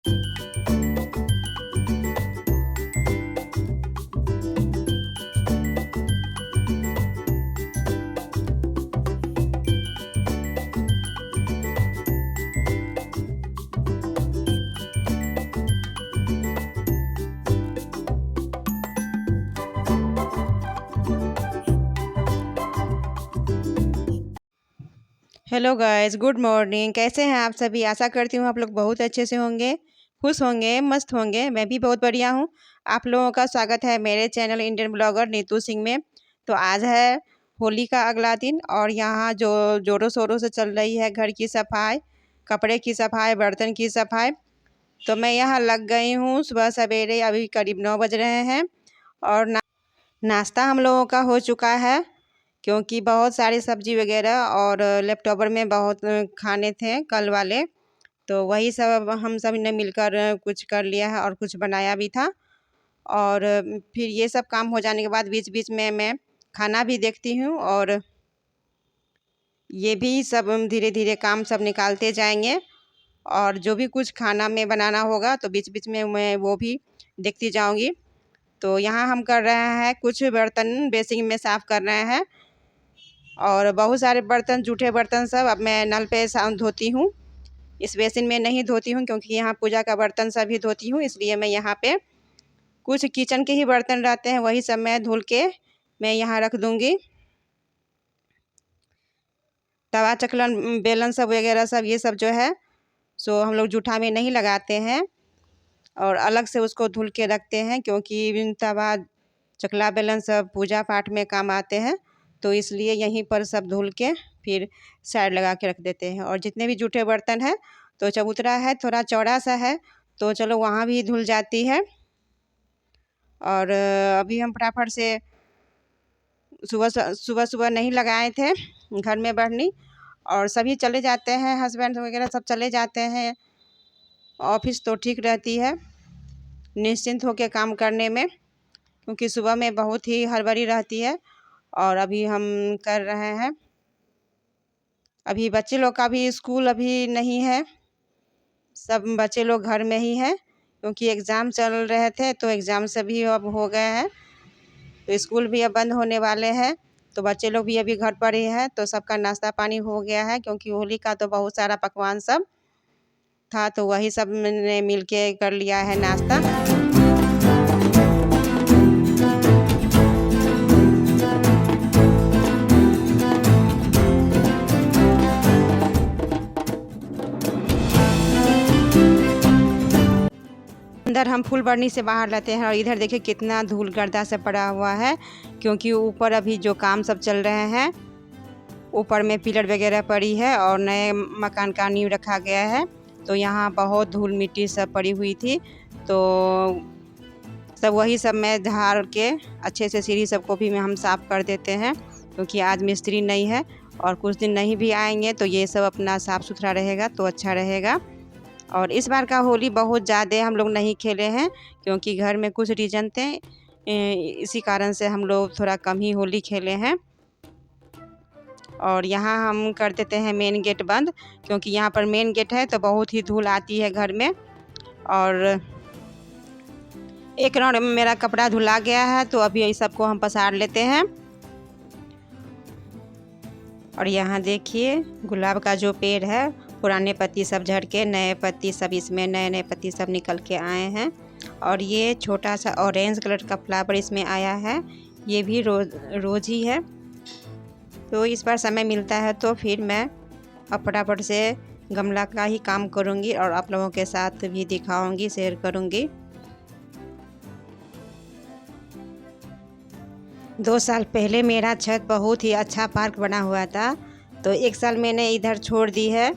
Hello guys, good morning. कैसे हैं आप सभी? आशा करती हूँ आप लोग बहुत अच्छे से होंगे, खुश होंगे, मस्त होंगे। मैं भी बहुत बढ़िया हूँ। आप लोगों का स्वागत है मेरे channel Indian blogger Neetu Singh में। तो आज है होली का अगला दिन और यहाँ जो ज़ोरों शोरों से चल रही है घर की सफाई, कपड़े की सफाई, बर्तन की सफाई। तो मैं यहाँ लग गई हूँ सुबह सवेरे, अभी करीब 9 बज रहे हैं और नाश्ता हम लोगों का हो चुका है, क्योंकि बहुत सारी सब्जी वगैरह और लेफ्टओवर में बहुत खाने थे कल वाले। तो वही सब हम सब ने मिलकर कुछ कर लिया है और कुछ बनाया भी था। और फिर ये सब काम हो जाने के बाद बीच बीच में मैं खाना भी देखती हूँ और ये भी सब धीरे धीरे काम सब निकालते जाएंगे। और जो भी कुछ खाना में बनाना होगा तो बीच बीच में मैं वो भी देखती जाऊंगी। तो यहाँ हम कर रहे हैं, कुछ बर्तन बेसिन में साफ़ कर रहे हैं और बहुत सारे बर्तन, जूठे बर्तन सब अब मैं नल पे धोती हूँ। इस बेसिन में नहीं धोती हूँ क्योंकि यहाँ पूजा का बर्तन सभी धोती हूँ, इसलिए मैं यहाँ पे कुछ किचन के ही बर्तन रहते हैं वही सब मैं धुल के मैं यहाँ रख दूँगी। तवा, चकलन, बेलन सब वगैरह सब ये सब जो है सो हम लोग जूठा में नहीं लगाते हैं और अलग से उसको धुल के रखते हैं, क्योंकि तवा, चकला, बेलन सब पूजा पाठ में काम आते हैं। तो इसलिए यहीं पर सब धुल के फिर साइड लगा के रख देते हैं। और जितने भी जूठे बर्तन हैं तो चबूतरा है, थोड़ा चौड़ा सा है, तो चलो वहाँ भी धुल जाती है। और अभी हम फटाफट से सुबह सुबह नहीं लगाए थे घर में बढ़नी, और सभी चले जाते हैं, हस्बैंड वगैरह सब चले जाते हैं ऑफिस। तो ठीक रहती है निश्चिंत होकर काम करने में, क्योंकि सुबह में बहुत ही हड़बड़ी रहती है। और अभी हम कर रहे हैं, अभी बच्चे लोग का भी स्कूल अभी नहीं है, सब बच्चे लोग घर में ही हैं, क्योंकि एग्ज़ाम चल रहे थे तो एग्ज़ाम सभी अब हो गए हैं। तो स्कूल भी अब बंद होने वाले हैं, तो बच्चे लोग भी अभी घर पर ही हैं। तो सबका नाश्ता पानी हो गया है, क्योंकि होली का तो बहुत सारा पकवान सब था, तो वही सब ने मिल के कर लिया है नाश्ता। अंदर हम फूल बरनी से बाहर लाते हैं और इधर देखिए कितना धूल गर्दा से पड़ा हुआ है, क्योंकि ऊपर अभी जो काम सब चल रहे हैं, ऊपर में पिलर वगैरह पड़ी है और नए मकान का नींव रखा गया है। तो यहाँ बहुत धूल मिट्टी सब पड़ी हुई थी, तो सब वही सब मैं झाड़ के अच्छे से सीढ़ी सबको भी हम साफ़ कर देते हैं, क्योंकि आज मिस्त्री नहीं है और कुछ दिन नहीं भी आएंगे तो ये सब अपना साफ़ सुथरा रहेगा तो अच्छा रहेगा। और इस बार का होली बहुत ज़्यादा हम लोग नहीं खेले हैं, क्योंकि घर में कुछ रीज़न थे, इसी कारण से हम लोग थोड़ा कम ही होली खेले हैं। और यहाँ हम कर देते हैं मेन गेट बंद, क्योंकि यहाँ पर मेन गेट है तो बहुत ही धूल आती है घर में। और एक राउंड में मेरा कपड़ा धुला गया है, तो अभी इस सबको हम पसार लेते हैं। और यहाँ देखिए गुलाब का जो पेड़ है, पुराने पत्ती सब झड़ के नए पत्ती सब इसमें नए नए पत्ती सब निकल के आए हैं। और ये छोटा सा ऑरेंज कलर का फ्लावर इसमें आया है, ये भी रोज ही है। तो इस बार समय मिलता है तो फिर मैं अब फटाफट से गमला का ही काम करूँगी और आप लोगों के साथ भी दिखाऊँगी, शेयर करूँगी। 2 साल पहले मेरा छत बहुत ही अच्छा पार्क बना हुआ था, तो 1 साल मैंने इधर छोड़ दी है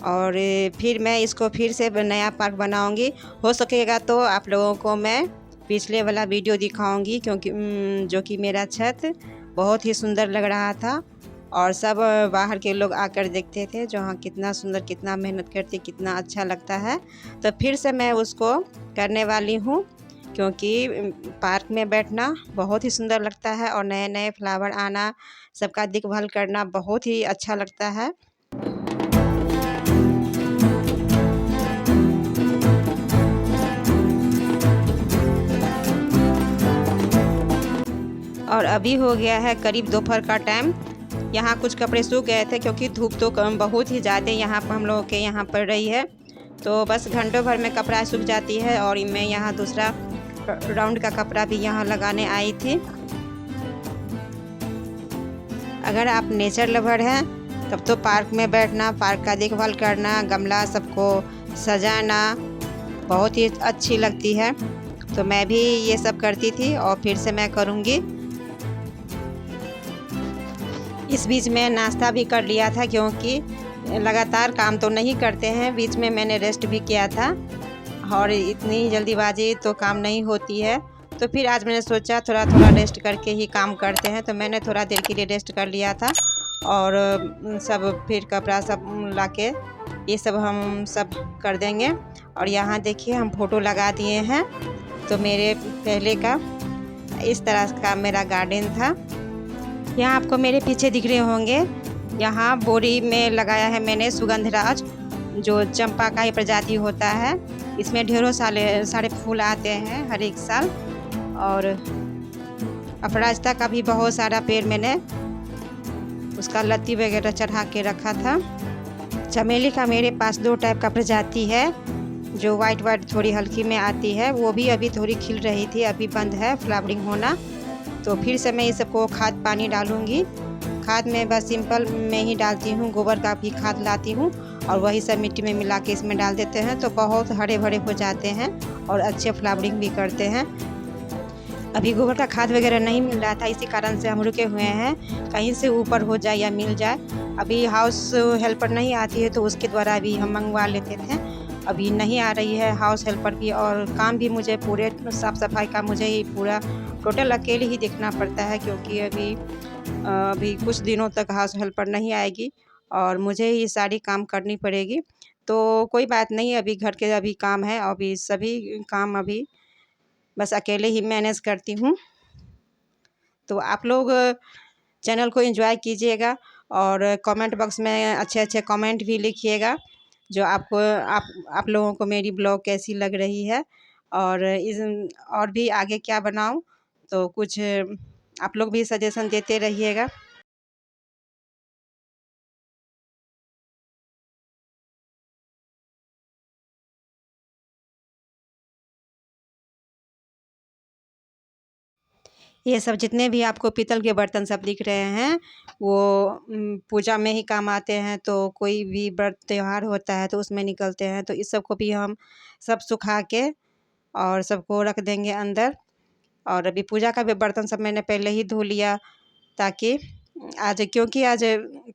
और फिर मैं इसको फिर से नया पार्क बनाऊंगी। हो सकेगा तो आप लोगों को मैं पिछले वाला वीडियो दिखाऊंगी, क्योंकि जो कि मेरा छत बहुत ही सुंदर लग रहा था और सब बाहर के लोग आकर देखते थे जो हाँ कितना सुंदर, कितना मेहनत करती, कितना अच्छा लगता है। तो फिर से मैं उसको करने वाली हूँ, क्योंकि पार्क में बैठना बहुत ही सुंदर लगता है और नए नए फ्लावर आना, सबका देखभाल करना बहुत ही अच्छा लगता है। और अभी हो गया है करीब दोपहर का टाइम। यहाँ कुछ कपड़े सूख गए थे क्योंकि धूप तो बहुत ही ज़्यादा यहाँ पर हम लोगों के यहाँ पड़ रही है, तो बस घंटों भर में कपड़ा सूख जाती है। और मैं यहाँ दूसरा राउंड का कपड़ा भी यहाँ लगाने आई थी। अगर आप नेचर लवर हैं तब तो पार्क में बैठना, पार्क का देखभाल करना, गमला सबको सजाना बहुत ही अच्छी लगती है। तो मैं भी ये सब करती थी और फिर से मैं करूँगी। इस बीच में नाश्ता भी कर लिया था क्योंकि लगातार काम तो नहीं करते हैं, बीच में मैंने रेस्ट भी किया था और इतनी जल्दीबाजी तो काम नहीं होती है। तो फिर आज मैंने सोचा थोड़ा थोड़ा रेस्ट करके ही काम करते हैं, तो मैंने थोड़ा देर के लिए रेस्ट कर लिया था। और सब फिर कपड़ा सब लाके ये सब हम सब कर देंगे। और यहाँ देखिए हम फ़ोटो लगा दिए हैं। तो मेरे पहले का इस तरह का मेरा गार्डन था। यहाँ आपको मेरे पीछे दिख रहे होंगे, यहाँ बोरी में लगाया है मैंने सुगंधराज, जो चंपा का ही प्रजाति होता है। इसमें ढेरों सारे फूल आते हैं हर एक साल। और अपराजिता का भी बहुत सारा पेड़ मैंने उसका लत्ती वगैरह चढ़ा के रखा था। चमेली का मेरे पास 2 टाइप का प्रजाति है, जो वाइट थोड़ी हल्की में आती है, वो भी अभी थोड़ी खिल रही थी, अभी बंद है फ्लावरिंग होना। तो फिर से मैं इस सबको खाद पानी डालूँगी। खाद में बस सिंपल में ही डालती हूँ, गोबर का भी खाद लाती हूँ और वही सब मिट्टी में मिला के इसमें डाल देते हैं, तो बहुत हरे भरे हो जाते हैं और अच्छे फ्लावरिंग भी करते हैं। अभी गोबर का खाद वगैरह नहीं मिल रहा था, इसी कारण से हम रुके हुए हैं, कहीं से ऊपर हो जाए या मिल जाए। अभी हाउस हेल्पर नहीं आती है तो उसके द्वारा भी हम मंगवा लेते थे। अभी नहीं आ रही है हाउस हेल्पर भी, और काम भी मुझे पूरे साफ़ सफाई का मुझे ही पूरा टोटल अकेले ही देखना पड़ता है, क्योंकि अभी कुछ दिनों तक हाउस हेल्पर नहीं आएगी और मुझे ही सारी काम करनी पड़ेगी। तो कोई बात नहीं, अभी घर के अभी काम है, अभी सभी काम अभी बस अकेले ही मैनेज करती हूँ। तो आप लोग चैनल को एंजॉय कीजिएगा और कमेंट बॉक्स में अच्छे अच्छे कमेंट भी लिखिएगा, जो आप लोगों को मेरी ब्लॉग कैसी लग रही है और और भी आगे क्या बनाऊं, तो कुछ आप लोग भी सजेशन देते रहिएगा। ये सब जितने भी आपको पीतल के बर्तन सब दिख रहे हैं, वो पूजा में ही काम आते हैं। तो कोई भी व्रत त्यौहार होता है तो उसमें निकलते हैं, तो इस सब को भी हम सब सुखा के और सबको रख देंगे अंदर। और अभी पूजा का भी बर्तन सब मैंने पहले ही धो लिया, ताकि क्योंकि आज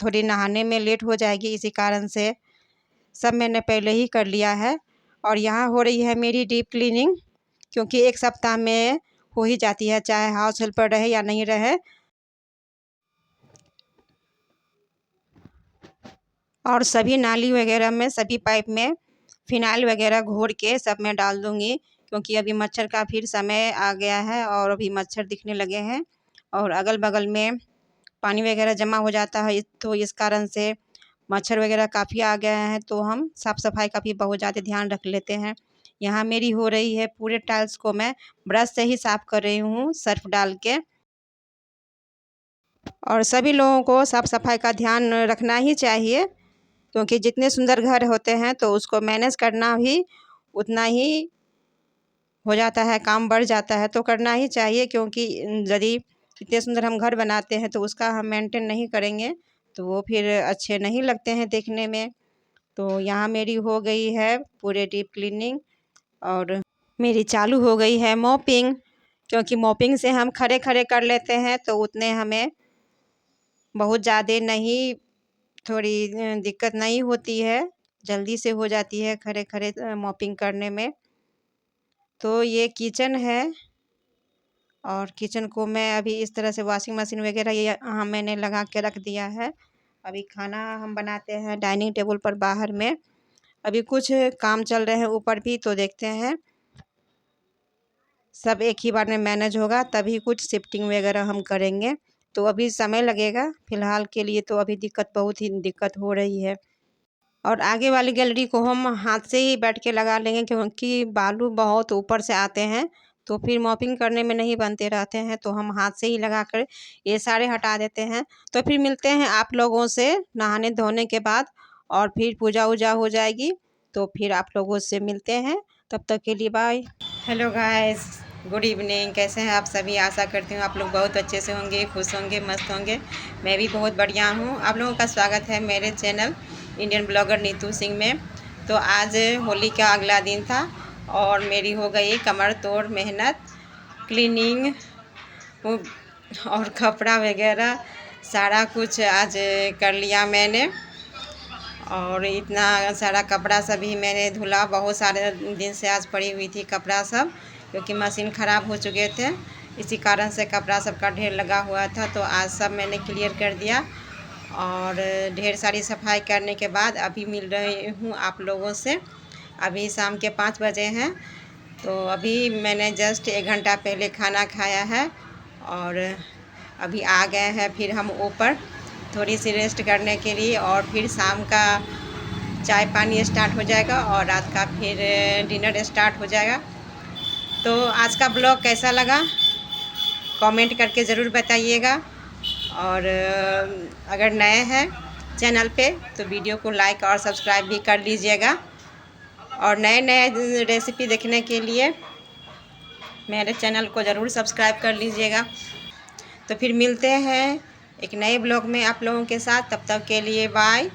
थोड़ी नहाने में लेट हो जाएगी, इसी कारण से सब मैंने पहले ही कर लिया है। और यहाँ हो रही है मेरी डीप क्लीनिंग, क्योंकि 1 सप्ताह में हो ही जाती है, चाहे हाउस हेल्पर रहे या नहीं रहे। और सभी नाली वगैरह में, सभी पाइप में फिनाइल वगैरह घोर के सब में डाल दूँगी, क्योंकि अभी मच्छर का फिर समय आ गया है और अभी मच्छर दिखने लगे हैं और अगल-बगल में पानी वगैरह जमा हो जाता है, तो इस कारण से मच्छर वगैरह काफ़ी आ गए हैं। तो हम साफ़-सफाई का भी बहुत ज़्यादा ध्यान रख लेते हैं। यहाँ मेरी हो रही है, पूरे टाइल्स को मैं ब्रश से ही साफ़ कर रही हूँ, सर्फ़ डाल के। और सभी लोगों को साफ़-सफाई का ध्यान रखना ही चाहिए, क्योंकि जितने सुंदर घर होते हैं तो उसको मैनेज करना भी उतना ही हो जाता है, काम बढ़ जाता है, तो करना ही चाहिए। क्योंकि यदि इतने सुंदर हम घर बनाते हैं तो उसका हम मेंटेन नहीं करेंगे तो वो फिर अच्छे नहीं लगते हैं देखने में। तो यहाँ मेरी हो गई है पूरे डीप क्लीनिंग और मेरी चालू हो गई है मॉपिंग, क्योंकि मॉपिंग से हम खड़े खड़े कर लेते हैं तो उतने हमें बहुत ज़्यादा नहीं, थोड़ी दिक्कत नहीं होती है, जल्दी से हो जाती है खड़े खड़े मॉपिंग करने में। तो ये किचन है और किचन को मैं अभी इस तरह से वॉशिंग मशीन वगैरह ये यहाँ मैंने लगा के रख दिया है। अभी खाना हम बनाते हैं डाइनिंग टेबल पर बाहर में। अभी कुछ काम चल रहे हैं ऊपर भी, तो देखते हैं सब एक ही बार में मैनेज होगा तभी कुछ शिफ्टिंग वगैरह हम करेंगे। तो अभी समय लगेगा, फ़िलहाल के लिए तो अभी बहुत ही दिक्कत हो रही है। और आगे वाली गैलरी को हम हाथ से ही बैठ के लगा लेंगे, क्योंकि बालू बहुत ऊपर से आते हैं तो फिर मॉपिंग करने में नहीं बनते रहते हैं, तो हम हाथ से ही लगाकर ये सारे हटा देते हैं। तो फिर मिलते हैं आप लोगों से नहाने धोने के बाद, और फिर पूजा वूजा हो जाएगी तो फिर आप लोगों से मिलते हैं। तब तक के लिए bye. Hello guys, good evening. कैसे हैं आप सभी? आशा करती हूँ आप लोग बहुत अच्छे से होंगे, खुश होंगे, मस्त होंगे। मैं भी बहुत बढ़िया हूँ। आप लोगों का स्वागत है मेरे channel Indian blogger Neetu Singh में। तो आज होली का अगला दिन था और मेरी हो गई कमर तोड़ मेहनत, क्लीनिंग और कपड़ा वगैरह सारा कुछ आज कर लिया मैंने। और इतना सारा कपड़ा सभी मैंने धुला, बहुत सारे दिन से आज पड़ी हुई थी कपड़ा सब, क्योंकि मशीन ख़राब हो चुके थे, इसी कारण से कपड़ा सबका ढेर लगा हुआ था। तो आज सब मैंने क्लियर कर दिया और ढेर सारी सफाई करने के बाद अभी मिल रही हूँ आप लोगों से। अभी शाम के 5 बजे हैं, तो अभी मैंने जस्ट 1 घंटा पहले खाना खाया है और अभी आ गए हैं फिर हम ऊपर थोड़ी सी रेस्ट करने के लिए, और फिर शाम का चाय पानी स्टार्ट हो जाएगा और रात का फिर डिनर स्टार्ट हो जाएगा। तो आज का ब्लॉग कैसा लगा कमेंट करके ज़रूर बताइएगा, और अगर नए हैं चैनल पे तो वीडियो को लाइक और सब्सक्राइब भी कर लीजिएगा, और नए नए रेसिपी देखने के लिए मेरे चैनल को ज़रूर सब्सक्राइब कर लीजिएगा। तो फिर मिलते हैं एक नए ब्लॉग में आप लोगों के साथ। तब तक के लिए बाय।